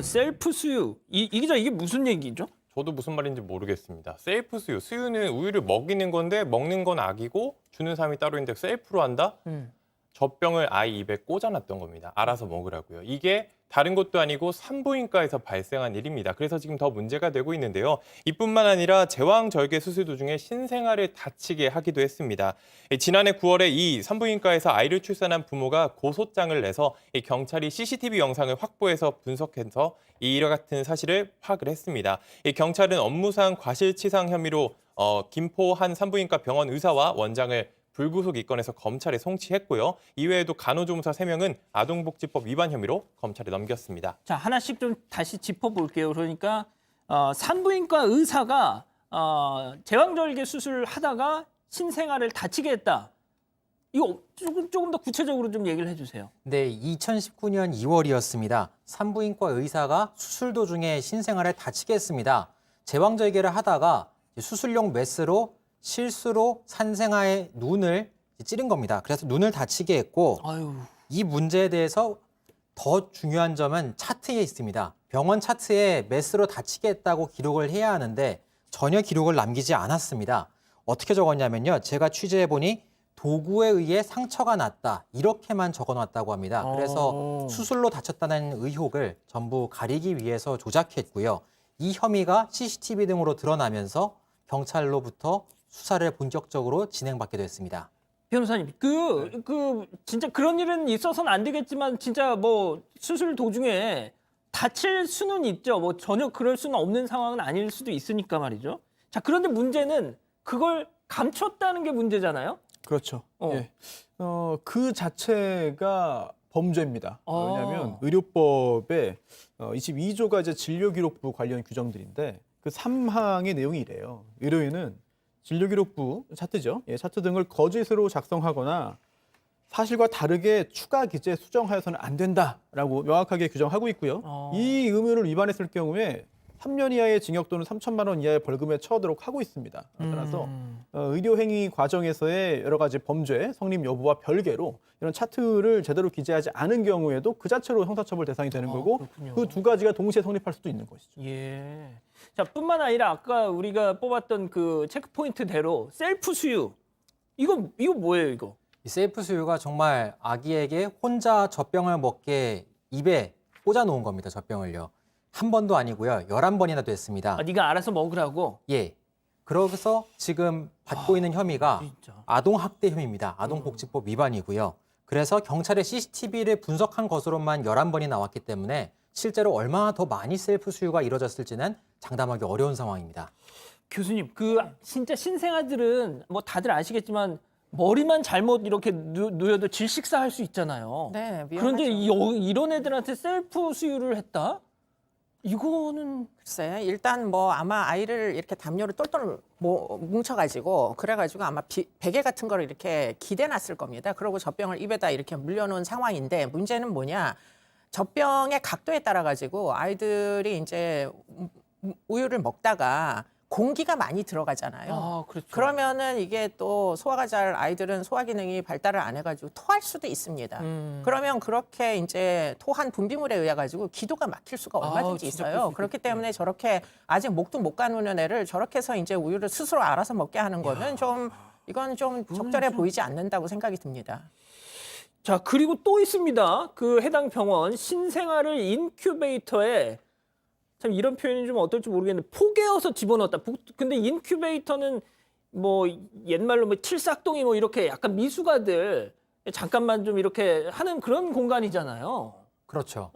셀프 수유. 이게 무슨 얘기죠? 저도 무슨 말인지 모르겠습니다. 셀프 수유. 수유는 우유를 먹이는 건데 먹는 건 아기고 주는 사람이 따로 있는데 셀프로 한다? 젖병을 아이 입에 꽂아놨던 겁니다. 알아서 먹으라고요. 이게 다른 것도 아니고 산부인과에서 발생한 일입니다. 그래서 지금 더 문제가 되고 있는데요. 이뿐만 아니라 제왕절개 수술 도중에 신생아를 다치게 하기도 했습니다. 지난해 9월에 이 산부인과에서 아이를 출산한 부모가 고소장을 내서 경찰이 CCTV 영상을 확보해서 분석해서 이와 같은 사실을 파악을 했습니다. 경찰은 업무상 과실치상 혐의로 김포 한 산부인과 병원 의사와 원장을 불구속 입건해서 검찰에 송치했고요. 이외에도 간호조무사 3명은 아동복지법 위반 혐의로 검찰에 넘겼습니다. 자, 하나씩 좀 다시 짚어볼게요. 그러니까 산부인과 의사가 제왕절개 수술을 하다가 신생아를 다치게 했다. 이거 조금 더 구체적으로 좀 얘기를 해주세요. 네, 2019년 2월이었습니다. 산부인과 의사가 수술 도중에 신생아를 다치게 했습니다. 제왕절개를 하다가 수술용 메스로 실수로 산생아의 눈을 찌른 겁니다. 그래서 눈을 다치게 했고 아유. 이 문제에 대해서 더 중요한 점은 차트에 있습니다. 병원 차트에 메스로 다치게 했다고 기록을 해야 하는데 전혀 기록을 남기지 않았습니다. 어떻게 적었냐면요. 제가 취재해보니 도구에 의해 상처가 났다. 이렇게만 적어놨다고 합니다. 그래서 수술로 다쳤다는 의혹을 전부 가리기 위해서 조작했고요. 이 혐의가 CCTV 등으로 드러나면서 경찰로부터 수사를 본격적으로 진행받게 됐습니다. 변호사님, 진짜 그런 일은 있어서는 안 되겠지만 진짜 뭐 수술 도중에 다칠 수는 있죠. 뭐 전혀 그럴 수는 없는 상황은 아닐 수도 있으니까 말이죠. 자, 그런데 문제는 그걸 감췄다는 게 문제잖아요. 그렇죠. 예. 그 자체가 범죄입니다. 왜냐하면 의료법에 22조가 이제 진료기록부 관련 규정들인데 그 3항의 내용이 이래요. 의료인은 진료기록부 차트죠. 예, 차트 등을 거짓으로 작성하거나 사실과 다르게 추가 기재 수정하여서는 안 된다라고 명확하게 규정하고 있고요. 이 의무를 위반했을 경우에 3년 이하의 징역 또는 3천만 원 이하의 벌금에 처하도록 하고 있습니다. 따라서 의료행위 과정에서의 여러 가지 범죄 성립 여부와 별개로 이런 차트를 제대로 기재하지 않은 경우에도 그 자체로 형사처벌 대상이 되는 거고 그 두 가지가 동시에 성립할 수도 있는 것이죠. 예. 자, 뿐만 아니라 아까 우리가 뽑았던 그 체크포인트대로 셀프 수유. 이거 뭐예요, 이거? 이 셀프 수유가 정말 아기에게 혼자 젖병을 먹게 입에 꽂아 놓은 겁니다. 젖병을요. 한 번도 아니고요. 11번이나 됐습니다. 네가 알아서 먹으라고? 예. 그래서 지금 받고 있는 혐의가 진짜. 아동학대 혐의입니다. 아동복지법 위반이고요. 그래서 경찰의 CCTV를 분석한 것으로만 11번이 나왔기 때문에 실제로 얼마나 더 많이 셀프 수유가 이루어졌을지는 장담하기 어려운 상황입니다. 교수님, 진짜 신생아들은 뭐 다들 아시겠지만 머리만 잘못 이렇게 누여도 질식사할 수 있잖아요. 네, 위험하죠. 그런데 이런 애들한테 셀프 수유를 했다? 이거는 글쎄, 일단 뭐 아마 아이를 이렇게 담요를 똘똘 뭉쳐가지고 그래가지고 아마 베개 같은 거를 이렇게 기대놨을 겁니다. 그리고 젖병을 입에다 이렇게 물려놓은 상황인데 문제는 뭐냐? 젖병의 각도에 따라 가지고 아이들이 이제 우유를 먹다가 공기가 많이 들어가잖아요. 그렇죠. 그러면은 이게 또 소화가 잘 아이들은 소화 기능이 발달을 안 해가지고 토할 수도 있습니다. 그러면 그렇게 이제 토한 분비물에 의해 가지고 기도가 막힐 수가 얼마든지 진짜 있어요. 그렇기 때문에 저렇게 아직 목도 못 가누는 애를 저렇게 해서 이제 우유를 스스로 알아서 먹게 하는 거는 이건 좀 적절해 보이지 않는다고 생각이 듭니다. 자, 그리고 또 있습니다. 그 해당 병원 신생아를 인큐베이터에 참 이런 표현이 좀 어떨지 모르겠는데 포개어서 집어넣었다. 근데 인큐베이터는 뭐 옛말로 뭐 칠삭동이 뭐 이렇게 약간 미숙아들 잠깐만 좀 이렇게 하는 그런 공간이잖아요. 그렇죠.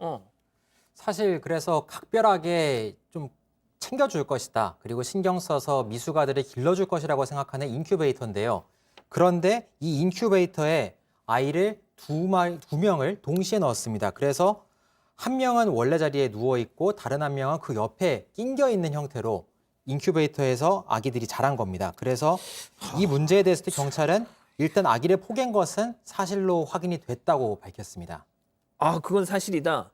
사실 그래서 각별하게 좀 챙겨줄 것이다. 그리고 신경 써서 미숙아들을 길러줄 것이라고 생각하는 인큐베이터인데요. 그런데 이 인큐베이터에 아이를 두 명을 동시에 넣었습니다. 그래서 한 명은 원래 자리에 누워 있고 다른 한 명은 그 옆에 낑겨 있는 형태로 인큐베이터에서 아기들이 자란 겁니다. 그래서 이 문제에 대해서 경찰은 일단 아기를 포갠 것은 사실로 확인이 됐다고 밝혔습니다. 그건 사실이다.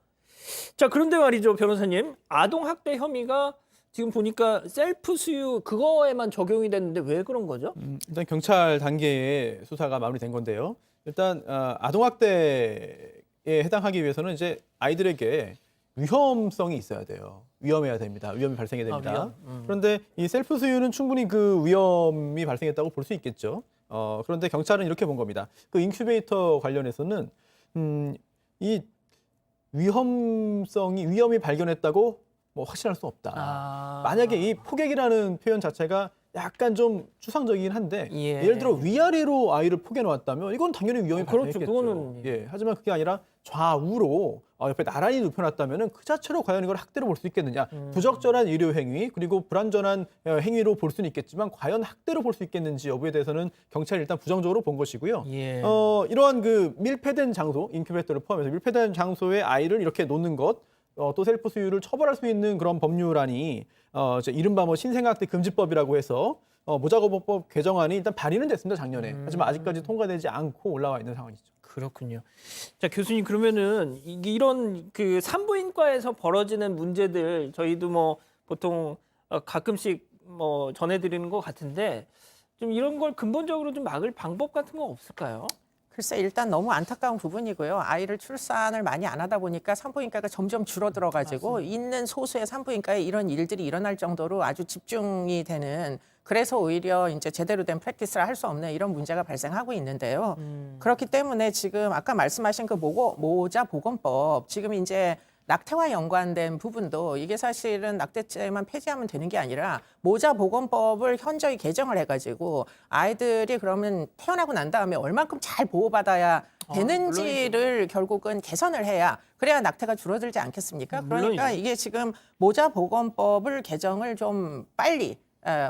자, 그런데 말이죠, 변호사님. 아동학대 혐의가 지금 보니까 셀프 수유 그거에만 적용이 됐는데 왜 그런 거죠? 일단 경찰 단계의 수사가 마무리된 건데요. 일단 아동학대에 해당하기 위해서는 이제 아이들에게 위험성이 있어야 돼요. 위험해야 됩니다. 위험이 발생해야 됩니다. 위험. 그런데 이 셀프 수유는 충분히 그 위험이 발생했다고 볼 수 있겠죠. 그런데 경찰은 이렇게 본 겁니다. 그 인큐베이터 관련해서는 이 위험이 발견했다고 뭐 확신할 수 없다. 만약에 이 포객이라는 표현 자체가 약간 좀 추상적이긴 한데 예. 예를 들어 위아래로 아이를 포개 놓았다면 이건 당연히 위험이 그렇죠. 발생했겠죠. 그거는 예. 하지만 그게 아니라 좌우로 옆에 나란히 눕혀놨다면은 그 자체로 과연 이걸 학대로 볼 수 있겠느냐? 부적절한 의료 행위 그리고 불안전한 행위로 볼 수는 있겠지만 과연 학대로 볼 수 있겠는지 여부에 대해서는 경찰이 일단 부정적으로 본 것이고요. 예. 이러한 그 밀폐된 장소, 인큐베이터를 포함해서 밀폐된 장소에 아이를 이렇게 놓는 것, 또 셀프 수유를 처벌할 수 있는 그런 법률안이 이른바 뭐 신생학대 금지법이라고 해서 모자거법법 개정안이 일단 발의는 됐습니다 작년에. 하지만 아직까지 통과되지 않고 올라와 있는 상황이죠. 그렇군요. 자, 교수님 그러면은 이런 그 산부인과에서 벌어지는 문제들 저희도 뭐 보통 가끔씩 뭐 전해드리는 것 같은데 좀 이런 걸 근본적으로 좀 막을 방법 같은 거 없을까요? 글쎄 일단 너무 안타까운 부분이고요. 아이를 출산을 많이 안 하다 보니까 산부인과가 점점 줄어들어가지고 있는 소수의 산부인과에 이런 일들이 일어날 정도로 아주 집중이 되는 그래서 오히려 이제 제대로 된 프랙티스를 할 수 없는 이런 문제가 발생하고 있는데요. 그렇기 때문에 지금 아까 말씀하신 그 모자 보건법 지금 이제 낙태와 연관된 부분도 이게 사실은 낙태죄만 폐지하면 되는 게 아니라 모자 보건법을 현저히 개정을 해가지고 아이들이 그러면 태어나고 난 다음에 얼만큼 잘 보호받아야 되는지를 결국은 개선을 해야 그래야 낙태가 줄어들지 않겠습니까? 그러니까 물론이죠. 이게 지금 모자 보건법을 개정을 좀 빨리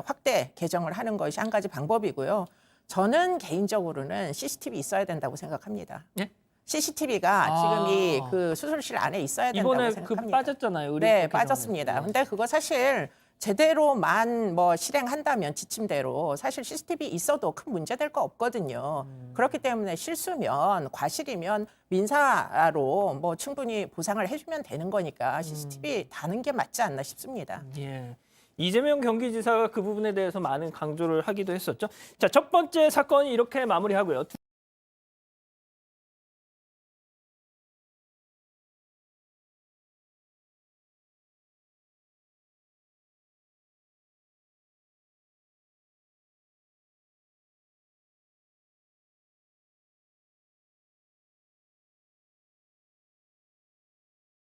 확대 개정을 하는 것이 한 가지 방법이고요. 저는 개인적으로는 CCTV 있어야 된다고 생각합니다. 예? CCTV가 지금 이 그 수술실 안에 있어야 된다고 이번에 그 생각합니다. 빠졌잖아요. 의료 네, 개정에. 빠졌습니다. 근데 그거 사실 제대로만 뭐 실행한다면 지침대로 사실 CCTV 있어도 큰 문제 될 거 없거든요. 그렇기 때문에 실수면 과실이면 민사로 뭐 충분히 보상을 해주면 되는 거니까 CCTV 다는 게 맞지 않나 싶습니다. 예. 이재명 경기지사가 그 부분에 대해서 많은 강조를 하기도 했었죠. 자, 첫 번째 사건이 이렇게 마무리하고요.